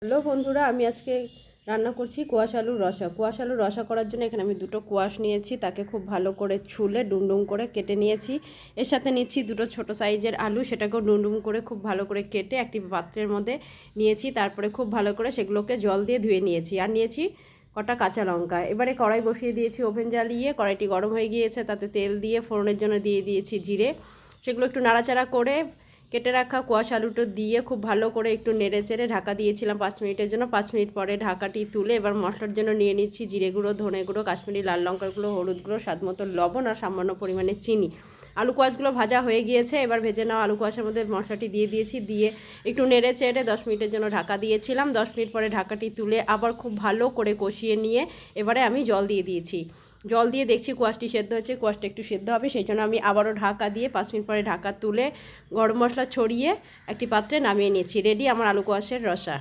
Hello বন্ধুরা, আমি আজকে রান্না করছি কোয়াশ আলুর রসা। কোয়াশ আলুর রসা করার জন্য এখানে আমি দুটো কোয়াশ নিয়েছি, তাকে খুব ভালো করে ছুলে ডুমডুম করে কেটে নিয়েছি। এর সাথে নিচ্ছি দুটো ছোট সাইজের আলু, সেটাকেও ডুমডুম করে খুব ভালো করে কেটে একটি পাত্রের মধ্যে নিয়েছি। তারপরে খুব ভালো করে সেগুলোকে জল দিয়ে ধুয়ে নিয়েছি। আর নিয়েছি কটা কাঁচা লঙ্কা। এবারে কড়াই বসিয়ে দিয়েছি, ওভেন জ্বালিয়ে। কড়াইটি গরম হয়ে গিয়েছে, তাতে তেল দিয়ে ফোড়নের জন্য দিয়ে দিয়েছি জিরে। সেগুলো একটু নাড়াচাড়া করে কেটে রাখা কোয়াশ আলুটা দিয়ে খুব ভালো করে একটু নেড়ে চেড়ে ঢাকা দিয়েছিলাম 5 মিনিটের জন্য। 5 মিনিট পরে ঢাকাটি তুলে এবার মশলার জন্য নিয়ে নিচ্ছি জিরে গুঁড়ো, ধনে গুঁড়ো, কাশ্মীরি লাল লঙ্কার গুঁড়ো, হলুদ গুঁড়ো, স্বাদ মতো লবণ আর সামান্য পরিমাণে চিনি। আলু কোয়াশগুলো ভাজা হয়ে গিয়েছে, এবার ভেজে নেওয়া আলু কোয়াশের মধ্যে মশলাটি দিয়ে দিয়েছি। দিয়ে একটু নেড়ে চেড়ে 10 মিনিটের জন্য ঢাকা দিয়েছিলাম। 10 মিনিট পরে ঢাকাটি তুলে আবার খুব ভালো করে কষিয়ে নিয়ে এবারে আমি জল দিয়ে দিয়েছি। জল দিয়ে দেখছি কোয়াশটি সেদ্ধ হয়েছে, কোয়াশটা একটু সেদ্ধ হবে, সেই জন্য আমি আবারও ঢাকা দিয়ে 5 মিনিট পরে ঢাকা তুলে গরম মশলা ছড়িয়ে একটি পাত্রে নামিয়ে নিয়েছি। রেডি আমার আলু কোয়াশের রসা।